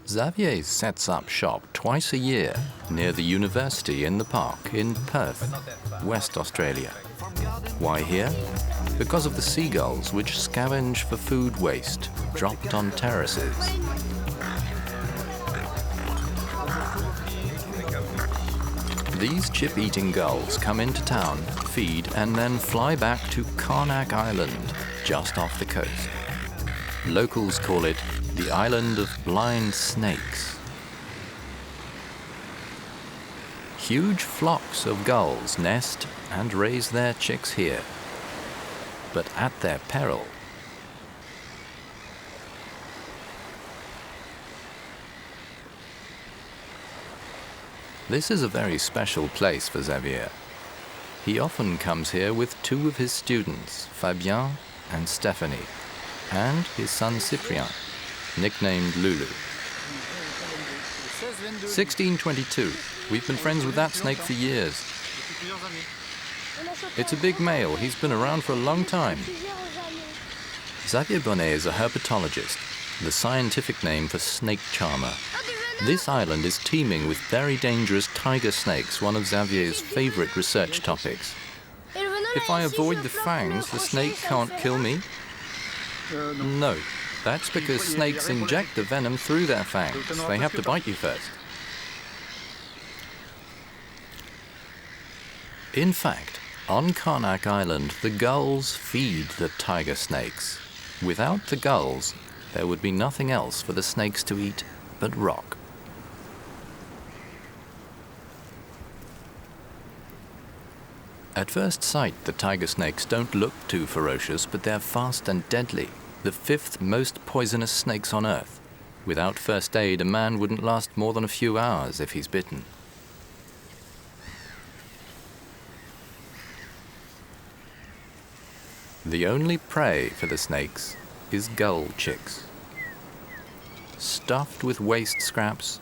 Xavier sets up shop twice a year near the university in the park in Perth, West Australia. Why here? Because of the seagulls which scavenge for food waste dropped on terraces. These chip-eating gulls come into town, feed, and then fly back to Carnac Island, just off the coast. Locals call it the Island of Blind Snakes. Huge flocks of gulls nest and raise their chicks here, but at their peril. This is a very special place for Xavier. He often comes here with two of his students, Fabien and Stéphanie, and his son Cyprien, nicknamed Lulu. 1622. We've been friends with that snake for years. It's a big male. He's been around for a long time. Xavier Bonnet is a herpetologist, the scientific name for snake charmer. This island is teeming with very dangerous tiger snakes, one of Xavier's favorite research topics. If I avoid the fangs, the snake can't kill me? No, that's because snakes inject the venom through their fangs. They have to bite you first. In fact, on Carnac Island, the gulls feed the tiger snakes. Without the gulls, there would be nothing else for the snakes to eat but rock. At first sight, the tiger snakes don't look too ferocious, but they're fast and deadly, the fifth most poisonous snakes on Earth. Without first aid, a man wouldn't last more than a few hours if he's bitten. The only prey for the snakes is gull chicks. Stuffed with waste scraps,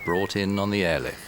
brought in on the airlift.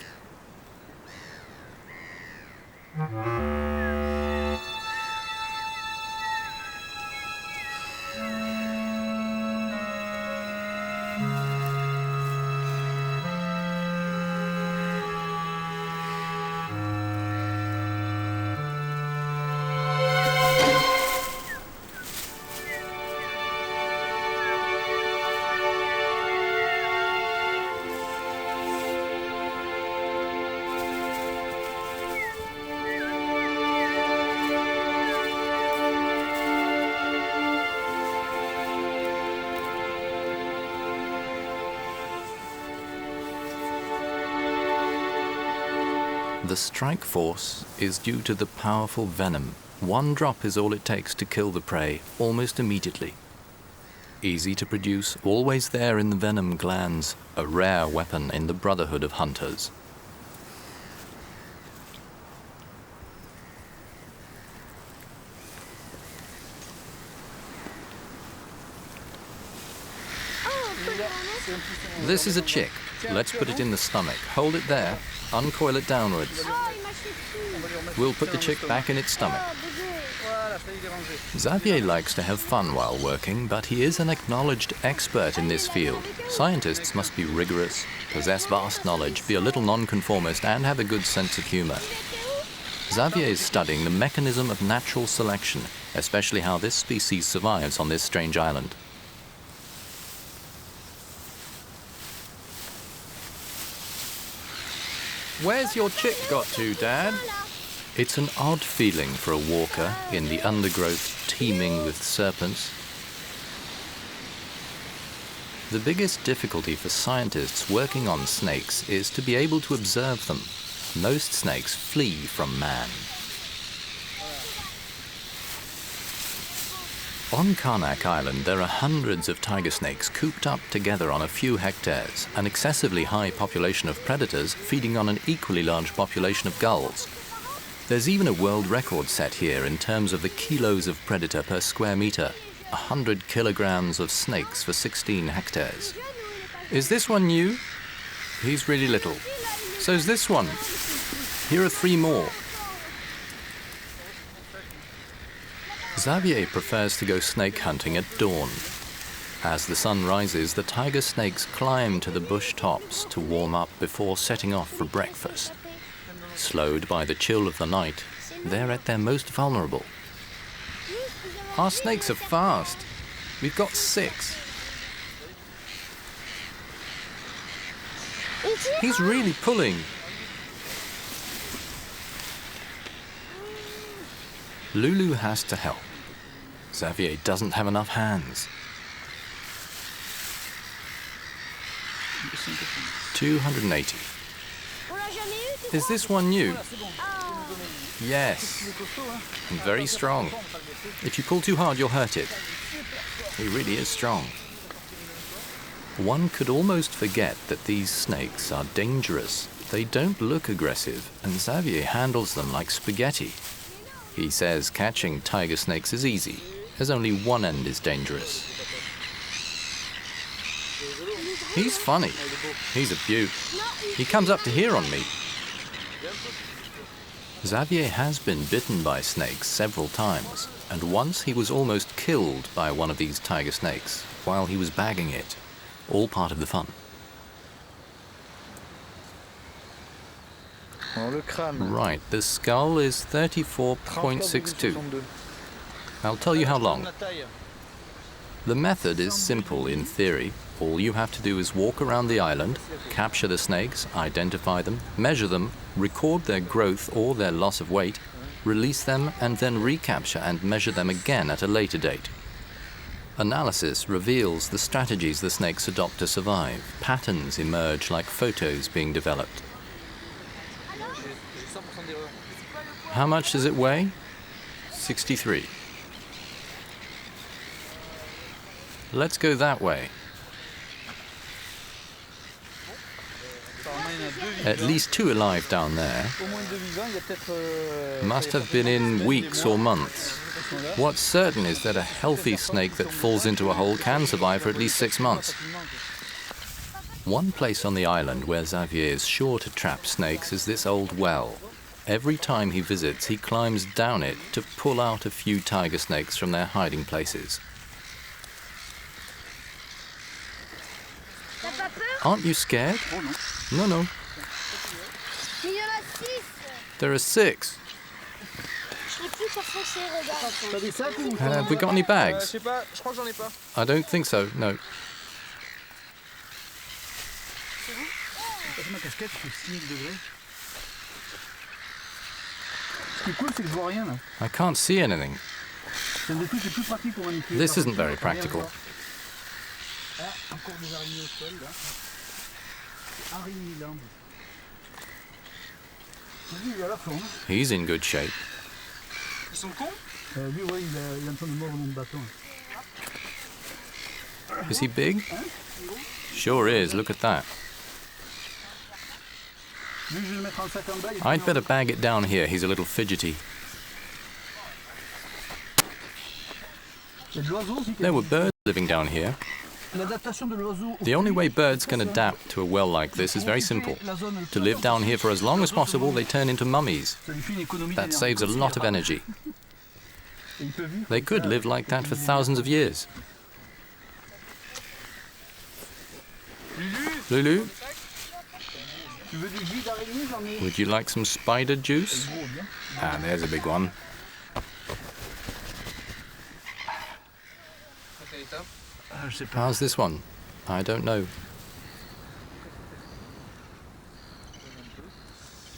The strike force is due to the powerful venom. One drop is all it takes to kill the prey almost immediately. Easy to produce, always there in the venom glands, a rare weapon in the brotherhood of hunters. This is a chick. Let's put it in the stomach. Hold it there. Uncoil it downwards. We'll put the chick back in its stomach. Xavier likes to have fun while working, but he is an acknowledged expert in this field. Scientists must be rigorous, possess vast knowledge, be a little nonconformist, and have a good sense of humor. Xavier is studying the mechanism of natural selection, especially how this species survives on this strange island. Where's your chick got to, Dad? It's an odd feeling for a walker in the undergrowth teeming with serpents. The biggest difficulty for scientists working on snakes is to be able to observe them. Most snakes flee from man. On Carnac Island, there are hundreds of tiger snakes cooped up together on a few hectares, an excessively high population of predators feeding on an equally large population of gulls. There's even a world record set here in terms of the kilos of predator per square meter, 100 kilograms of snakes for 16 hectares. Is this one new? He's really little. So's this one. Here are 3 more. Xavier prefers to go snake hunting at dawn. As the sun rises, the tiger snakes climb to the bush tops to warm up before setting off for breakfast. Slowed by the chill of the night, they're at their most vulnerable. Our snakes are fast. We've got 6. He's really pulling. Lulu has to help. Xavier doesn't have enough hands. 280. Is this one new? Yes. And very strong. If you pull too hard, you'll hurt it. He really is strong. One could almost forget that these snakes are dangerous. They don't look aggressive, and Xavier handles them like spaghetti. He says catching tiger snakes is easy, as only one end is dangerous. He's funny. He's a beaut. He comes up to here on me. Xavier has been bitten by snakes several times, and once he was almost killed by one of these tiger snakes while he was bagging it. All part of the fun. Right, the skull is 34.62. I'll tell you how long. The method is simple in theory. All you have to do is walk around the island, capture the snakes, identify them, measure them, record their growth or their loss of weight, release them, and then recapture and measure them again at a later date. Analysis reveals the strategies the snakes adopt to survive. Patterns emerge like photos being developed. How much does it weigh? 63. Let's go that way. At least 2 alive down there. Must have been in weeks or months. What's certain is that a healthy snake that falls into a hole can survive for at least 6 months. One place on the island where Xavier is sure to trap snakes is this old well. Every time he visits, he climbs down it to pull out a few tiger snakes from their hiding places. Aren't you scared? No, no. There are 6. Have we got any bags? I don't think so, no. I can't see anything. This isn't very practical. He's in good shape. Is he big? Sure is, look at that. I'd better bag it down here, he's a little fidgety. There were birds living down here. The only way birds can adapt to a well like this is very simple. To live down here for as long as possible, they turn into mummies. That saves a lot of energy. They could live like that for thousands of years. Lulu? Would you like some spider juice? Ah, there's a big one. How's this one? I don't know.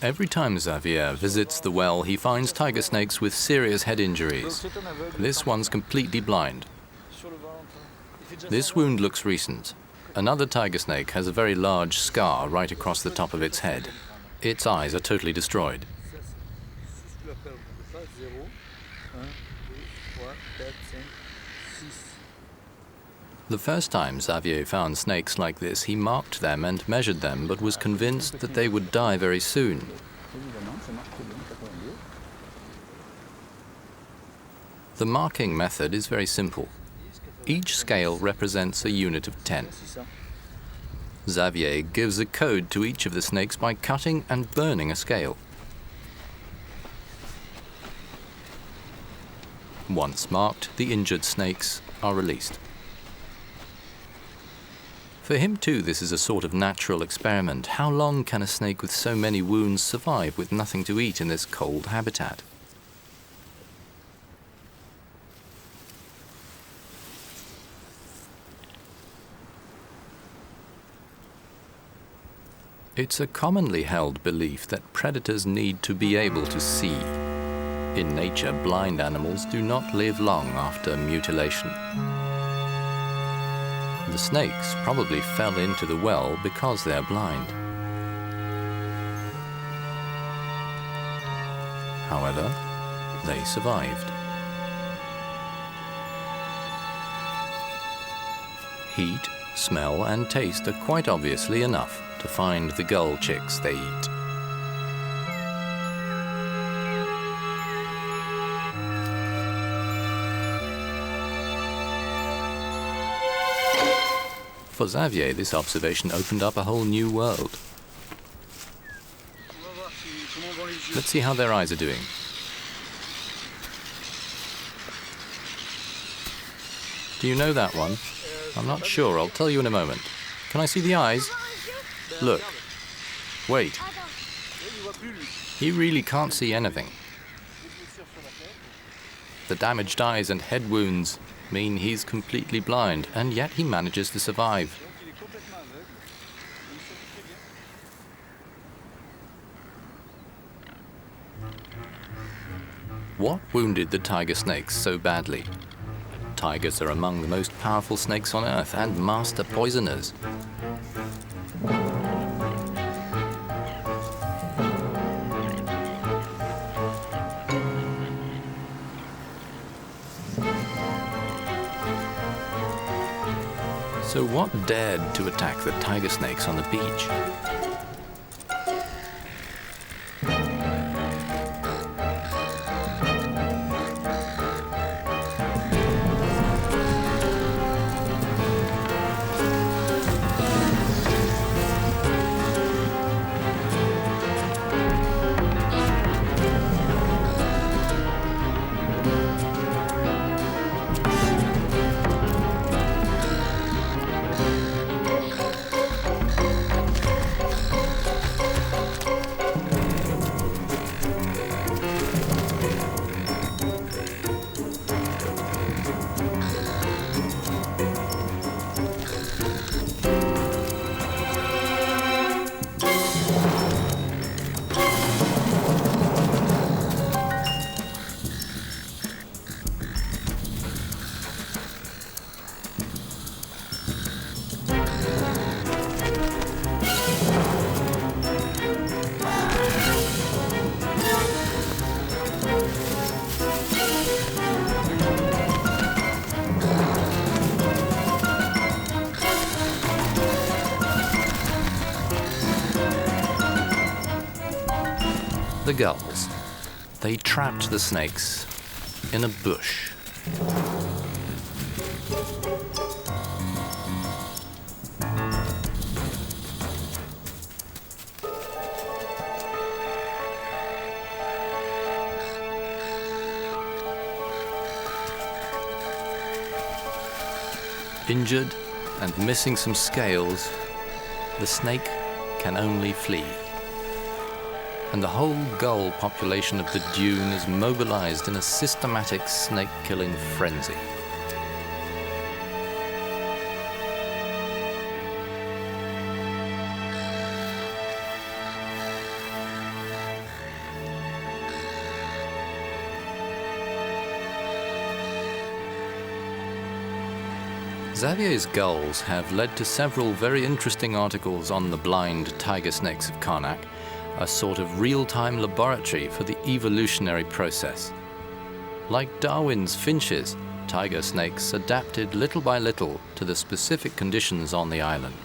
Every time Xavier visits the well, he finds tiger snakes with serious head injuries. This one's completely blind. This wound looks recent. Another tiger snake has a very large scar right across the top of its head. Its eyes are totally destroyed. The first time Xavier found snakes like this, he marked them and measured them, but was convinced that they would die very soon. The marking method is very simple. Each scale represents a unit of 10. Xavier gives a code to each of the snakes by cutting and burning a scale. Once marked, the injured snakes are released. For him too, this is a sort of natural experiment. How long can a snake with so many wounds survive with nothing to eat in this cold habitat? It's a commonly held belief that predators need to be able to see. In nature, blind animals do not live long after mutilation. The snakes probably fell into the well because they're blind. However, they survived. Heat, smell, and taste are quite obviously enough to find the gull chicks they eat. For Xavier, this observation opened up a whole new world. Let's see how their eyes are doing. Do you know that one? I'm not sure. I'll tell you in a moment. Can I see the eyes? Look. Wait. He really can't see anything. The damaged eyes and head wounds mean he's completely blind, and yet he manages to survive. What wounded the tiger snakes so badly? Tigers are among the most powerful snakes on Earth and master poisoners. So what dared to attack the tiger snakes on the beach? The gulls. They trapped the snakes in a bush. Injured and missing some scales, the snake can only flee. And the whole gull population of the dune is mobilized in a systematic snake-killing frenzy. Xavier's gulls have led to several very interesting articles on the blind tiger snakes of Carnac, a sort of real-time laboratory for the evolutionary process. Like Darwin's finches, tiger snakes adapted little by little to the specific conditions on the island.